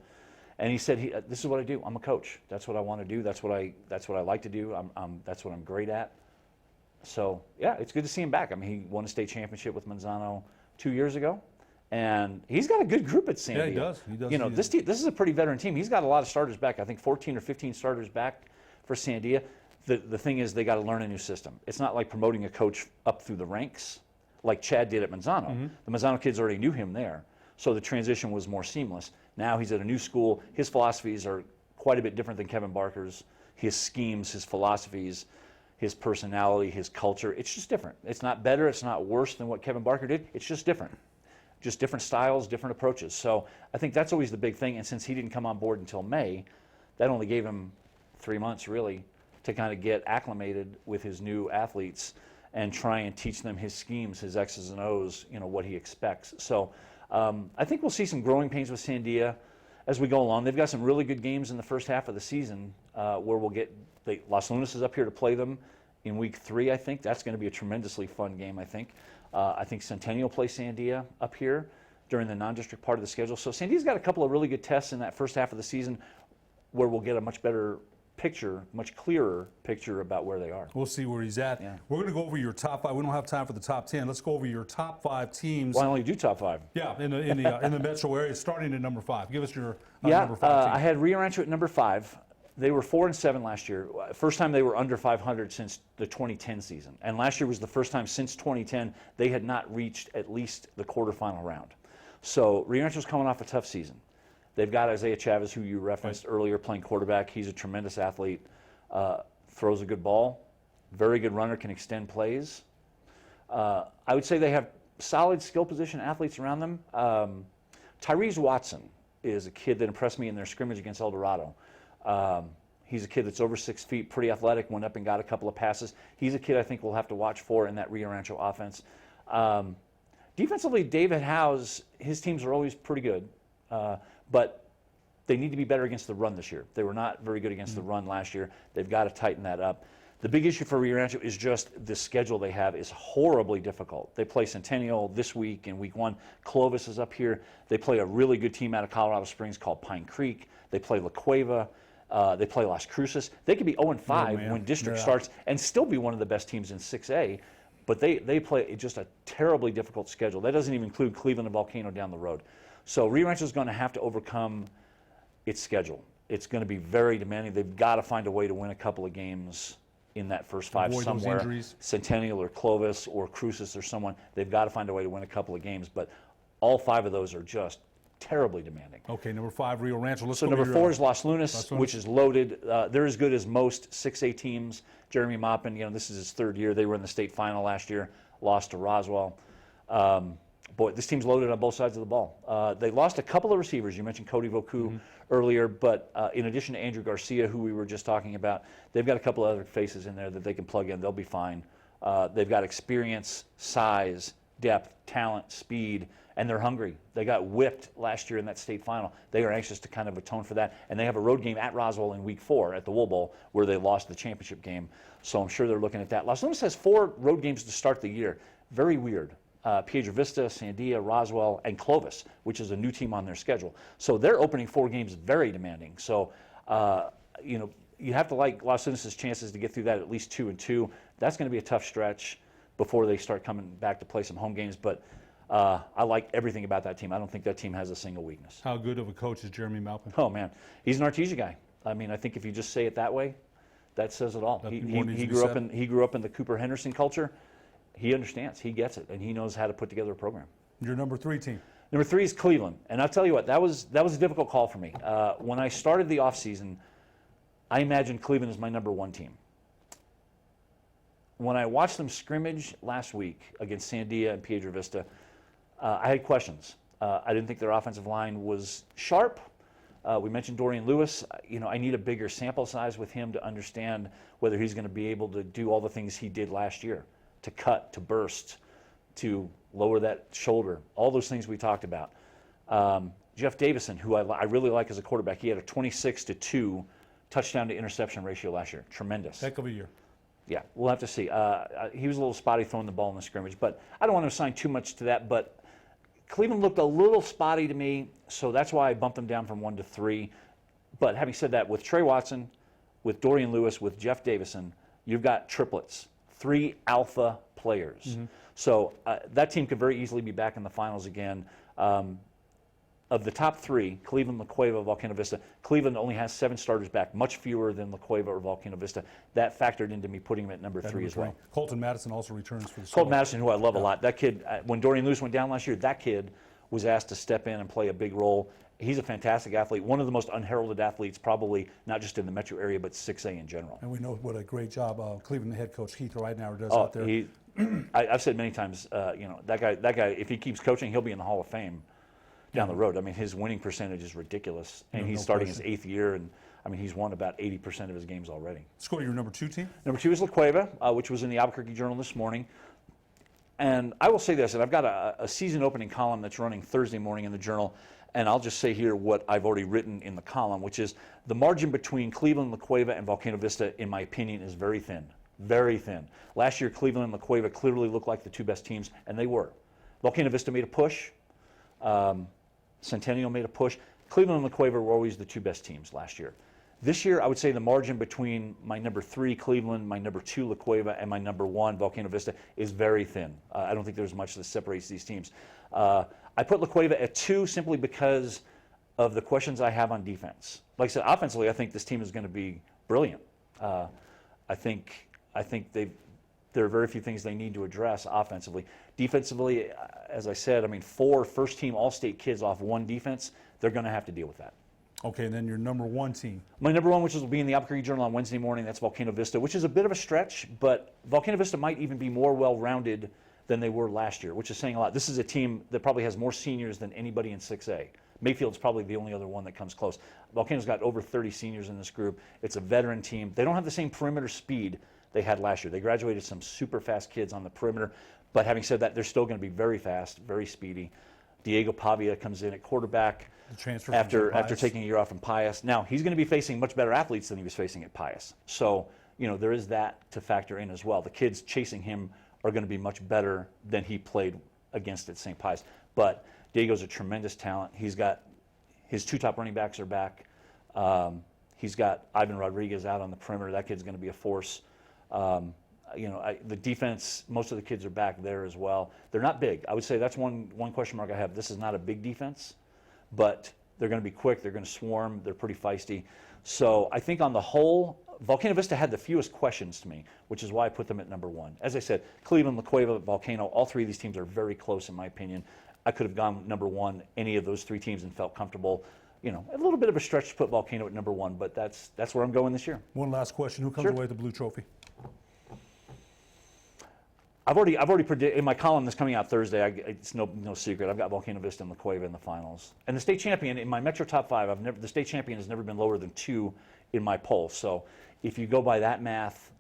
And he said, this is what I do. I'm a coach. That's what I want to do. That's what I like to do. That's what I'm great at. So, yeah, it's good to see him back. I mean, he won a state championship with Manzano 2 years ago. And he's got a good group at Sandia. Yeah, he does. This is a pretty veteran team. He's got a lot of starters back. I think 14 or 15 starters back for Sandia. The thing is, they got to learn a new system. It's not like promoting a coach up through the ranks like Chad did at Manzano. Mm-hmm. The Manzano kids already knew him there, so the transition was more seamless. Now he's at a new school. His philosophies are quite a bit different than Kevin Barker's. His schemes, his philosophies, his personality, his culture, it's just different. It's not better, it's not worse than what Kevin Barker did. It's just different. Just different styles, different approaches. So I think that's always the big thing. And since he didn't come on board until May, that only gave him 3 months, really, to kind of get acclimated with his new athletes and try and teach them his schemes, his X's and O's, what he expects. So I think we'll see some growing pains with Sandia as we go along. They've got some really good games in the first half of the season where we'll get Las Lunas is up here to play them in week 3, I think. That's going to be a tremendously fun game, I think. I think Centennial plays Sandia up here during the non-district part of the schedule. So Sandia's got a couple of really good tests in that first half of the season where we'll get a much better picture, much clearer picture about where they are. We'll see where he's at. Yeah. We're going to go over your top 5. We don't have time for the top 10. Let's go over your top 5 teams. Why only do top 5? Yeah, in the metro area, starting at number 5. Give us your number 5 team. I had Rio Rancho at number 5. They were 4-7 last year. First time they were under 500 since the 2010 season. And last year was the first time since 2010 they had not reached at least the quarterfinal round. So Rio Rancho's coming off a tough season. They've got Isaiah Chavez, who you referenced earlier, playing quarterback. He's a tremendous athlete, throws a good ball, very good runner, can extend plays. I would say they have solid skill position athletes around them. Tyrese Watson is a kid that impressed me in their scrimmage against El Dorado. He's a kid that's over 6 feet, pretty athletic, went up and got a couple of passes. He's a kid I think we'll have to watch for in that Rio Rancho offense. Defensively, David Howe's, his teams are always pretty good, but they need to be better against the run this year. They were not very good against the run last year. They've got to tighten that up. The big issue for Rio Rancho is just the schedule they have is horribly difficult. They play Centennial this week in week 1. Clovis is up here. They play a really good team out of Colorado Springs called Pine Creek. They play La Cueva. They play Las Cruces. They could be 0-5 when district starts and still be one of the best teams in 6A. But they play just a terribly difficult schedule. That doesn't even include Cleveland and Volcano down the road. So Rio Rancho is going to have to overcome its schedule. It's going to be very demanding. They've got to find a way to win a couple of games in that first 5 Avoid somewhere. those injuries. Centennial or Clovis or Cruces or someone. They've got to find a way to win a couple of games. But all 5 of those are just terribly demanding. Okay, number 5, Rio Rancho. So number 4 is Los Lunas, which is loaded. They're as good as most 6A teams. Jeremy Maupin, this is his 3rd year. They were in the state final last year, lost to Roswell. Boy, this team's loaded on both sides of the ball. They lost a couple of receivers. You mentioned Cody Voku earlier, but in addition to Andrew Garcia, who we were just talking about, they've got a couple of other faces in there that they can plug in. They'll be fine. They've got experience, size, depth, talent, speed, and they're hungry. They got whipped last year in that state final. They are anxious to kind of atone for that. And they have a road game at Roswell in week 4 at the Wool Bowl where they lost the championship game. So I'm sure they're looking at that. Los Lunas has 4 road games to start the year. Very weird. Piedra Vista, Sandia, Roswell, and Clovis, which is a new team on their schedule. So their opening 4 games very demanding. So, you have to like Los Lunas' chances to get through that at least 2-2. That's going to be a tough stretch before they start coming back to play some home games. But I like everything about that team. I don't think that team has a single weakness. How good of a coach is Jeremy Maupin? Oh, man. He's an Artesia guy. I mean, I think if you just say it that way, that says it all. He grew up in the Cooper Henderson culture. He understands. He gets it, and he knows how to put together a program. Your number 3 team? Number 3 is Cleveland, and I'll tell you what, that was a difficult call for me. When I started the offseason, I imagined Cleveland as my number 1 team. When I watched them scrimmage last week against Sandia and Piedra Vista, I had questions. I didn't think their offensive line was sharp. We mentioned Dorian Lewis. I need a bigger sample size with him to understand whether he's going to be able to do all the things he did last year, to cut, to burst, to lower that shoulder, all those things we talked about. Jeff Davison, who I really like as a quarterback, he had a 26-2 touchdown to interception ratio last year. Tremendous. Heck of a year. Yeah, we'll have to see. He was a little spotty throwing the ball in the scrimmage, but I don't want to assign too much to that. But Cleveland looked a little spotty to me, so that's why I bumped them down from 1 to 3. But having said that, with Trey Watson, with Dorian Lewis, with Jeff Davison, you've got triplets, 3 alpha players. So that team could very easily be back in the finals again. Of the top 3, Cleveland, La Cueva, Volcano Vista, Cleveland only has 7 starters back, much fewer than La Cueva or Volcano Vista. That factored into me putting him at number 3 as well. Colton Madison also returns for the Colton Madison, who I love a lot. That kid, when Dorian Lewis went down last year, that kid was asked to step in and play a big role. He's a fantastic athlete, one of the most unheralded athletes, probably not just in the metro area, but 6A in general. And we know what a great job Cleveland head coach Keith Ridenauer does out there. I've said many times, that guy, if he keeps coaching, he'll be in the Hall of Fame down the road. I mean, his winning percentage is ridiculous, and he's starting his 8th year, and I mean, he's won about 80% of his games already. Let's go to your number 2 team. Number 2 is La Cueva, which was in the Albuquerque Journal this morning. And I will say this, and I've got a season opening column that's running Thursday morning in the Journal, and I'll just say here what I've already written in the column, which is the margin between Cleveland, La Cueva, and Volcano Vista, in my opinion, is very thin. Very thin. Last year, Cleveland and La Cueva clearly looked like the 2 best teams, and they were. Volcano Vista made a push. Centennial made a push. Cleveland and La Cueva were always the 2 best teams last year. This year, I would say the margin between my number 3, Cleveland, my number 2, La Cueva, and my number 1, Volcano Vista, is very thin. I don't think there's much that separates these teams. I put La Cueva at 2 simply because of the questions I have on defense. Like I said, offensively, I think this team is going to be brilliant. I think there are very few things they need to address offensively. Defensively, as I said, I mean, 4 first-team All-State kids off 1 defense, they're going to have to deal with that. Okay, and then your number one team. My number one, which will be in the Albuquerque Journal on Wednesday morning, that's Volcano Vista, which is a bit of a stretch, but Volcano Vista might even be more well-rounded than they were last year, which is saying a lot. This is a team that probably has more seniors than anybody in 6A. Mayfield's probably the only other one that comes close. Volcano's got over 30 seniors in this group. It's a veteran team. They don't have the same perimeter speed they had last year. They graduated some super fast kids on the perimeter, but having said that, they're still going to be very fast, very speedy. Diego Pavia comes in at quarterback after taking a year off from Pius. Now, he's going to be facing much better athletes than he was facing at Pius. So, there is that to factor in as well. The kids chasing him are going to be much better than he played against at St. Pius. But Diego's a tremendous talent. He's got his two top running backs are back. He's got Ivan Rodriguez out on the perimeter. That kid's going to be a force. The defense, most of the kids are back there as well. They're not big. I would say that's one question mark I have. This is not a big defense, but they're going to be quick. They're going to swarm. They're pretty feisty. So I think on the whole, Volcano Vista had the fewest questions to me, which is why I put them at number one. As I said, Cleveland, La Cueva, Volcano, all three of these teams are very close in my opinion. I could have gone number one, any of those three teams, and felt comfortable. A little bit of a stretch to put Volcano at number one, but that's where I'm going this year. One last question. Who comes away with the blue trophy? I've already predicted in my column that's coming out Thursday. It's no secret. I've got Volcano Vista and La Cueva in the finals, and the state champion in my Metro top five. The state champion has never been lower than 2 in my poll. So if you go by that math,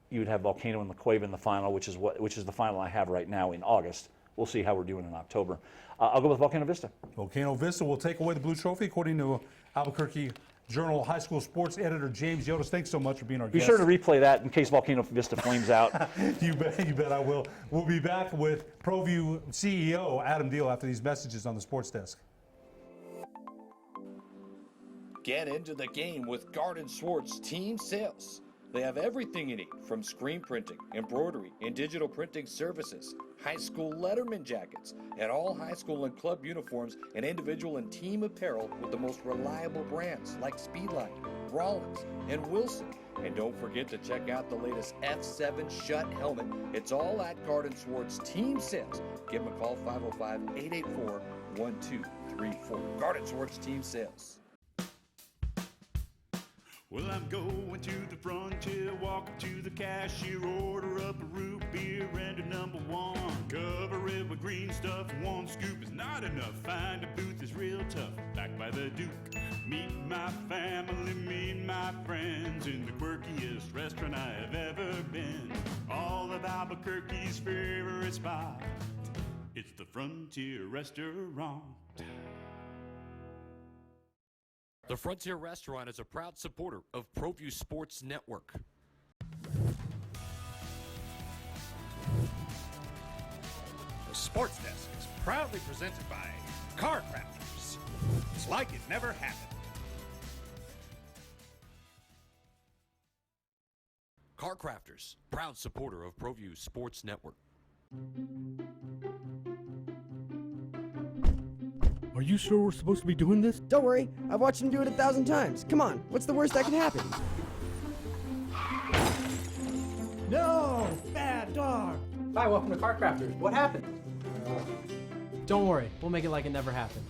you would have Volcano and La Cueva in the final, which is the final I have right now in August. We'll see how we're doing in October. I'll go with Volcano Vista. Volcano Vista will take away the blue trophy, according to Albuquerque Journal high school sports editor James Yotis. Thanks so much for being our guest. Be sure to replay that in case Volcano Vista flames out. You bet I will. We'll be back with ProView CEO Adam Deal after these messages on the sports desk. Get into the game with Garden Swartz Team Sales. They have everything you need, from screen printing, embroidery, and digital printing services, high school letterman jackets, and all high school and club uniforms and individual and team apparel with the most reliable brands like Speedline, Rollins, and Wilson. And don't forget to check out the latest F7 Shut helmet. It's all at Garden Swartz Team Sales. Give them a call, 505-884-1234. Garden Swartz Team Sales. Well, I'm going to the frontier, walk up to the cashier, order up a root beer and a number one. Cover it with green stuff, one scoop is not enough. Find a booth is real tough, back by the Duke. Meet my family, meet my friends in the quirkiest restaurant I have ever been. All of Albuquerque's favorite spot, it's the Frontier Restaurant. The Frontier Restaurant is a proud supporter of ProView Sports Network. The Sports Desk is proudly presented by Car Crafters. It's like it never happened. Car Crafters, proud supporter of ProView Sports Network. Are you sure we're supposed to be doing this? Don't worry, I've watched him do it 1,000 times. Come on, what's the worst that can happen? No! Bad dog! Hi, welcome to Car Crafters. What happened? Don't worry, we'll make it like it never happened.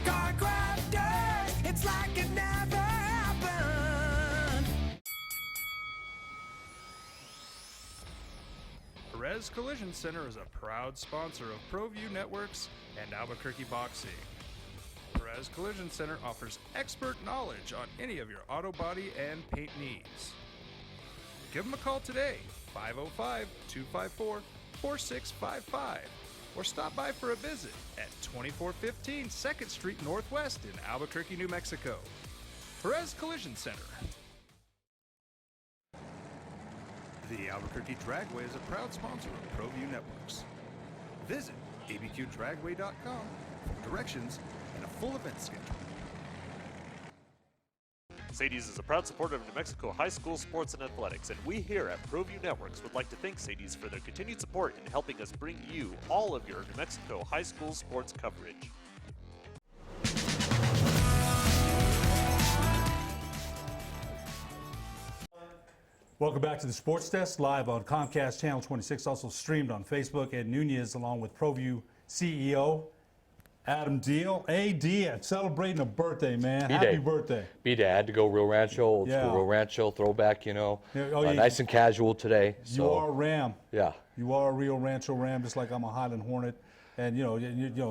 Car Crafters, it's like it never happened. Perez Collision Center is a proud sponsor of ProView Networks and Albuquerque Boxing. Perez Collision Center offers expert knowledge on any of your auto body and paint needs. Give them a call today, 505-254-4655, or stop by for a visit at 2415 2nd Street Northwest in Albuquerque, New Mexico. Perez Collision Center. The Albuquerque Dragway is a proud sponsor of ProView Networks. Visit abqdragway.com for directions and a full event schedule. Sadie's is a proud supporter of New Mexico high school sports and athletics, and we here at ProView Networks would like to thank Sadie's for their continued support in helping us bring you all of your New Mexico high school sports coverage. Welcome back to the Sports Desk, live on Comcast Channel 26, also streamed on Facebook. Ed Nunez, along with ProView CEO Adam Deal, AD, celebrating a birthday, man. Happy birthday. B-Day. I had to go Real Rancho, old school Real Rancho, throwback, nice and casual today. So. You are a Ram. Yeah. You are a Real Rancho Ram, just like I'm a Highland Hornet. And,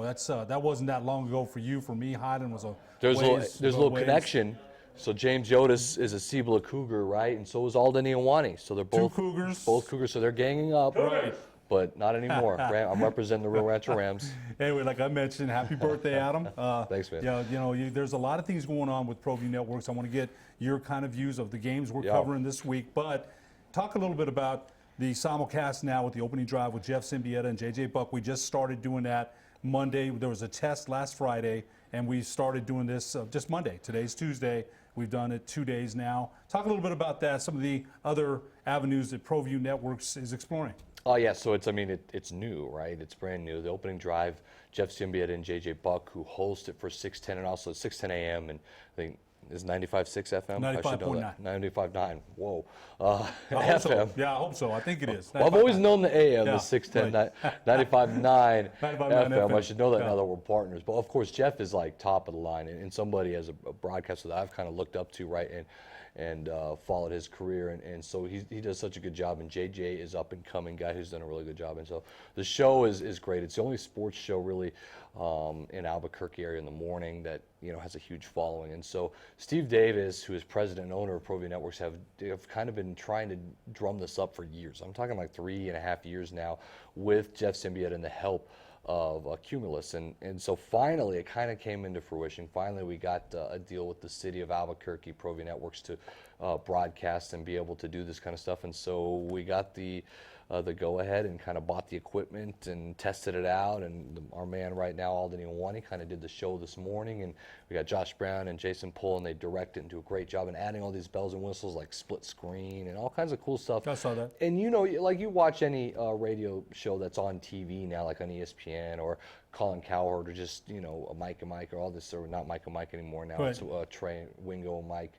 that's that wasn't that long ago for you. For me, Highland was a There's a little connection. So James Yotis is a Cibola Cougar, right? And so is Alden Iowani. So they're both two Cougars. Both Cougars, so they're ganging up. Right. But not anymore. I'm representing the Real Rancho Rams. Anyway, like I mentioned, happy birthday, Adam. Thanks, man. Yeah, there's a lot of things going on with ProView Networks. I want to get your kind of views of the games we're covering this week. But talk a little bit about the simulcast now with the opening drive with Jeff Symbieta and J.J. Buck. We just started doing that Monday. There was a test last Friday, and we started doing this just Monday. Today's Tuesday. We've done it 2 days now. Talk a little bit about that, some of the other avenues that ProView Networks is exploring. Oh, yeah, so it's new, right? It's brand new. The opening drive, Jeff Symbieta and J.J. Buck, who host it for 610 and also 610 a.m. and I think is 95.6 FM? 95.9. 95.9. Whoa. FM. So. Yeah, I hope so. I think it is. Well, I've always known the AM, the 610, right. 95.9 FM. I should know that now that we're partners. But, of course, Jeff is like top of the line and somebody as a broadcaster that I've kind of looked up to, right, and followed his career. And so he does such a good job. And JJ is up and coming guy who's done a really good job. And so the show is great. It's the only sports show really in Albuquerque area in the morning that has a huge following. And so Steve Davis, who is president and owner of ProView Networks, have kind of been trying to drum this up for years. I'm talking like 3.5 years now with Jeff Symbieta and the help of Cumulus. And so finally it kind of came into fruition. Finally we got a deal with the city of Albuquerque, ProView Networks, to broadcast and be able to do this kind of stuff. And so we got the go-ahead and kind of bought the equipment and tested it out. And our man right now, Alden Iowani, kind of did the show this morning. And we got Josh Brown and Jason Pohl, and they direct it and do a great job in adding all these bells and whistles like split screen and all kinds of cool stuff. I saw that. And like you watch any radio show that's on TV now, like on ESPN or Colin Cowherd or just, Mike and Mike or all this, or not Mike and Mike anymore now. Right. It's Trey, Wingo, Mike.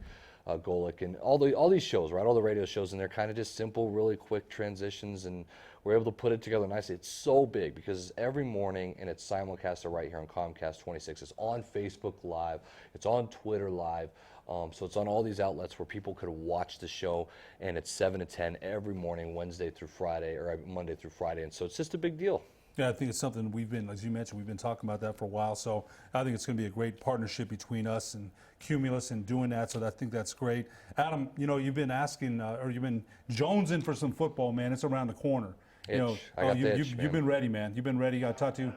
Golick and all these shows, right? All the radio shows, and they're kind of just simple, really quick transitions, and we're able to put it together nicely. It's so big because every morning, and it's simulcasted right here on Comcast 26. It's on Facebook Live. It's on Twitter Live. So it's on all these outlets where people could watch the show, and it's 7 to 10 every morning, Wednesday through Friday, or Monday through Friday, and so it's just a big deal. Yeah, I think it's something as you mentioned, we've been talking about that for a while. So I think it's going to be a great partnership between us and Cumulus in doing that. So I think that's great. Adam, you've been asking, or you've been jonesing for some football, man. It's around the corner. You've been ready, man. You've been ready. I talked to you.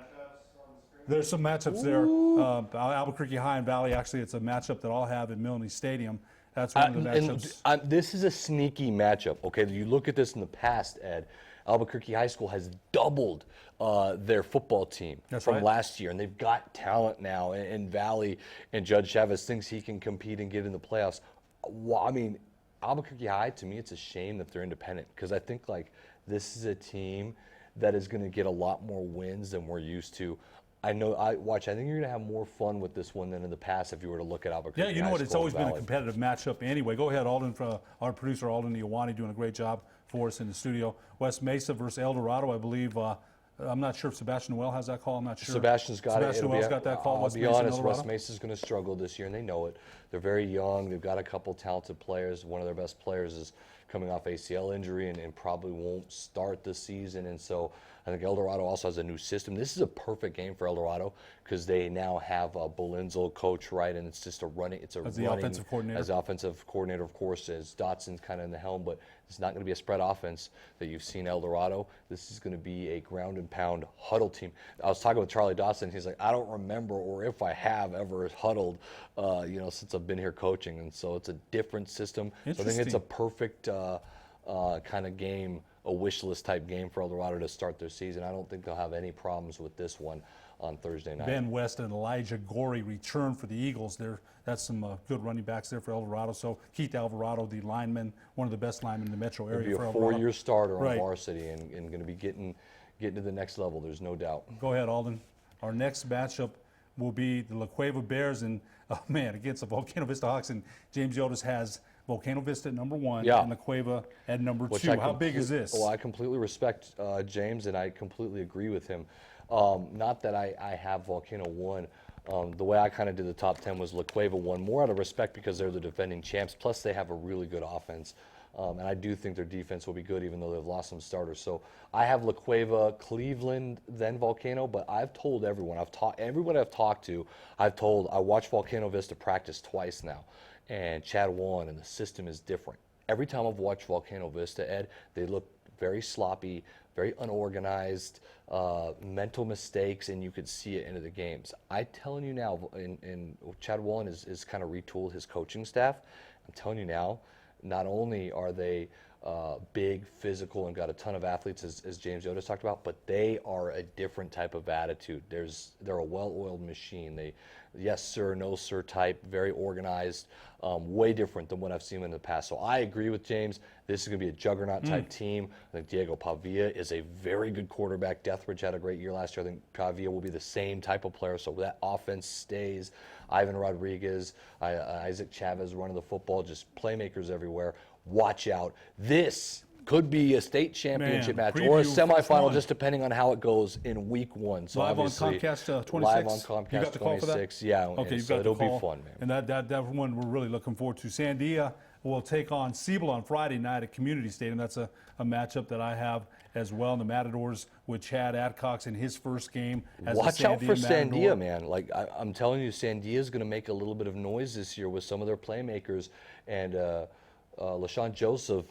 There's some matchups there. Albuquerque High and Valley, actually, it's a matchup that I'll have at Milne Stadium. That's one of the matchups. This is a sneaky matchup. Okay, you look at this in the past, Ed. Albuquerque High School has doubled their football team from last year, and they've got talent now. And Valley and Judge Chavez thinks he can compete and get in the playoffs. Well, I mean, Albuquerque High, to me, it's a shame that they're independent because I think this is a team that is going to get a lot more wins than we're used to. I think you're going to have more fun with this one than in the past if you were to look at Albuquerque. Yeah, you know what? It's always been a competitive matchup anyway. Go ahead, Alden, our producer, Alden Iowani, doing a great job for us in the studio. West Mesa versus El Dorado, I believe. I'm not sure if Sebastian Noel has that call. I'm not sure. Sebastian's got it. Sebastian Noel's got that call. I'll be honest, West Mesa's going to struggle this year, and they know it. They're very young. They've got a couple talented players. One of their best players is coming off ACL injury and probably won't start this season. And so I think El Dorado also has a new system. This is a perfect game for El Dorado because they now have a Belinzel coach, right? And it's just as the offensive coordinator. As the offensive coordinator, of course, as Dotson's kind of in the helm, but it's not going to be a spread offense that you've seen El Dorado. This is going to be a ground and pound huddle team. I was talking with Charlie Dotson. He's like, I don't remember, or if I have ever huddled, since I've been here coaching. And so it's a different system. So I think it's a perfect kind of game, a wish list type game for El Dorado to start their season. I don't think they'll have any problems with this one on Thursday night. Ben West and Elijah Gorey return for the Eagles. That's some good running backs there for El Dorado. So Keith Alvarado, the lineman, one of the best linemen in the metro area. He'll be a four-year starter on varsity and going to be getting to the next level. There's no doubt. Go ahead, Alden. Our next matchup will be the La Cueva Bears and against the Volcano Vista Hawks. And James Yotis has Volcano Vista at number 1 and La Cueva at number 2. How big is this? Well, I completely respect James, and I completely agree with him. Not that I have Volcano 1. The way I kind of did the top 10 was La Cueva 1, more out of respect because they're the defending champs, plus they have a really good offense. And I do think their defense will be good, even though they've lost some starters. So I have La Cueva, Cleveland, then Volcano. But I've told everyone, everyone I've talked to, I watched Volcano Vista practice twice now, and Chad won, and the system is different. Every time I've watched Volcano Vista, Ed, they look very sloppy, very unorganized, mental mistakes, and you could see it into the games. I'm telling you now, and Chad Wallen is kind of retooled his coaching staff. I'm telling you now, not only are they big, physical, and got a ton of athletes, as James Yoda's talked about, but they are a different type of attitude. They're a well-oiled machine. They, yes sir, no sir type, very organized, way different than what I've seen in the past. So I agree with James. This is going to be a juggernaut type team. I think Diego Pavia is a very good quarterback. Deathridge had a great year last year. I think Pavia will be the same type of player, so that offense stays. Ivan Rodriguez, Isaac Chavez running the football, just playmakers everywhere. Watch out. This could be a state championship match or a semifinal, just depending on how it goes in week 1. So live on obviously, Comcast 26? Live on Comcast you got the call 26. For that? Yeah. Okay, so it'll be fun, man. And that one we're really looking forward to. Sandia will take on Siebel on Friday night at Community Stadium. That's a matchup that I have as well. And the Matadors with Chad Adcox in his first game as Watch a out for Matador. Sandia, man. Like I'm telling you, Sandia is going to make a little bit of noise this year with some of their playmakers. And LaShawn Joseph,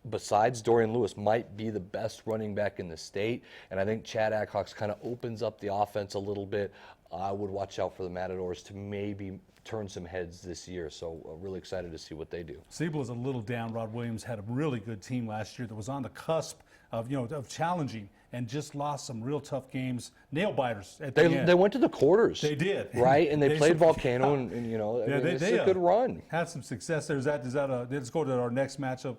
besides Dorian Lewis, might be the best running back in the state. And I think Chad Adcox kind of opens up the offense a little bit. I would watch out for the Matadors to maybe turn some heads this year. So really excited to see what they do. Siebel is a little down. Rod Williams had a really good team last year that was on the cusp of challenging and just lost some real tough games, nail biters at the end. They went to the quarters. They did, right? And they played Volcano, and it's a good run. Had some success there. Let's go to our next matchup.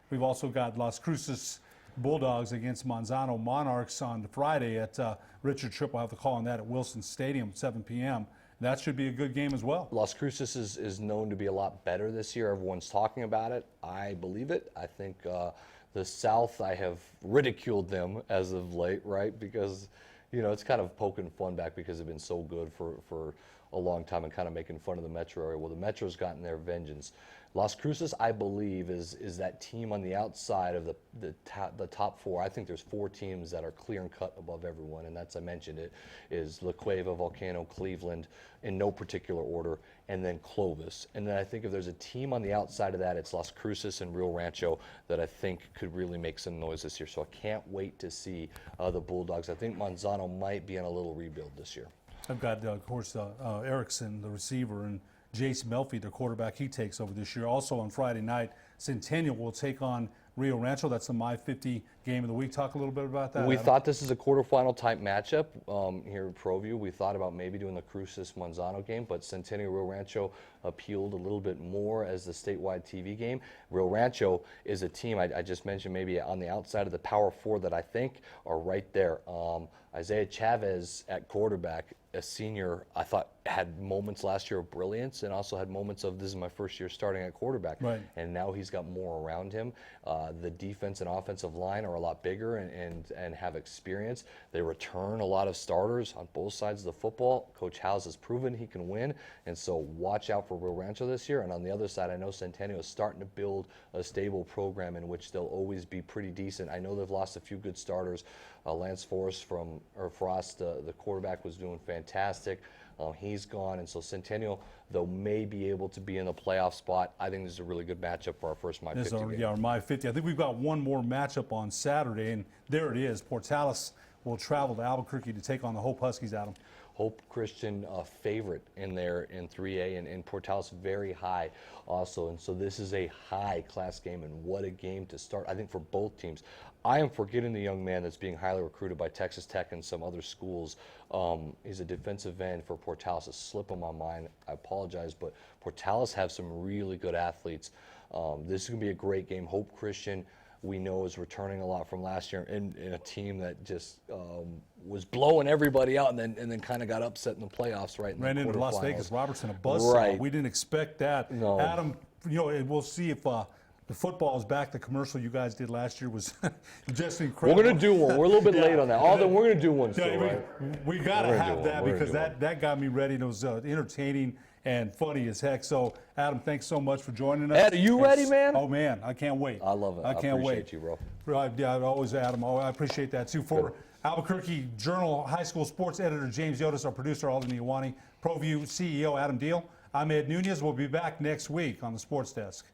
We've also got Las Cruces Bulldogs against Manzano Monarchs on Friday at Richard Tripp. We'll have the call on that at Wilson Stadium at 7 p.m. That should be a good game as well. Las Cruces is known to be a lot better this year. Everyone's talking about it. I believe it. I think the South, I have ridiculed them as of late, right? Because, it's kind of poking fun back because they've been so good for a long time and kind of making fun of the Metro area. Well, the Metro's gotten their vengeance. Las Cruces, I believe, is that team on the outside of the top 4. I think there's 4 teams that are clear and cut above everyone, and that's, I mentioned it, is La Cueva, Volcano, Cleveland, in no particular order, and then Clovis. And then I think if there's a team on the outside of that, it's Las Cruces and Rio Rancho that I think could really make some noise this year. So I can't wait to see the Bulldogs. I think Manzano might be in a little rebuild this year. I've got, of course, Erickson, the receiver, and Jace Melfi, the quarterback, he takes over this year. Also on Friday night, Centennial will take on Rio Rancho. That's the My 50 game of the week. Talk a little bit about that. We thought this is a quarterfinal type matchup here at ProView. We thought about maybe doing the Cruces Manzano game, but Centennial Rio Rancho appealed a little bit more as the statewide TV game. Rio Rancho is a team I just mentioned maybe on the outside of the Power 4 that I think are right there. Isaiah Chavez at quarterback, a senior, I thought had moments last year of brilliance and also had moments of this is my first year starting at quarterback. Right. And now he's got more around him. The defense and offensive line are a lot bigger and have experience. They return a lot of starters on both sides of the football. Coach House has proven he can win, and so watch out for Rio Rancho this year. And on the other side, I know Centennial is starting to build a stable program in which they'll always be pretty decent. I know they've lost a few good starters. Lance Frost, the quarterback, was doing fantastic. He's gone, and so Centennial, though, may be able to be in the playoff spot. I think this is a really good matchup for our first My 50 game. Yeah, our My 50. I think we've got one more matchup on Saturday, and there it is. Portales will travel to Albuquerque to take on the Hope Huskies, Adam. Hope Christian favorite in there in 3A, and Portales very high also. And so this is a high-class game, and what a game to start, I think, for both teams. I am forgetting the young man that's being highly recruited by Texas Tech and some other schools. He's a defensive end for Portales. A slip on my mind. I apologize, but Portales have some really good athletes. This is going to be a great game. Hope Christian, we know, is returning a lot from last year in a team that just was blowing everybody out and then kind of got upset in the playoffs right in the quarterfinals. Ran into Las Vegas Robertson, a buzzsaw. Right. We didn't expect that. No. Adam, we'll see if The football is back. The commercial you guys did last year was just incredible. We're going to do one. We're a little bit late on that. Although we're going to do one still, right? We got to have that because that got me ready. And it was entertaining and funny as heck. So, Adam, thanks so much for joining us. Ed, are you ready, man? Oh, man, I can't wait. I love it. I can't wait. I appreciate you, bro. Yeah, always, Adam. Oh, I appreciate that, too. For Good. Albuquerque Journal High School Sports Editor James Yotis, our producer Alden Iwani, ProView CEO Adam Deal, I'm Ed Nunez. We'll be back next week on the Sports Desk.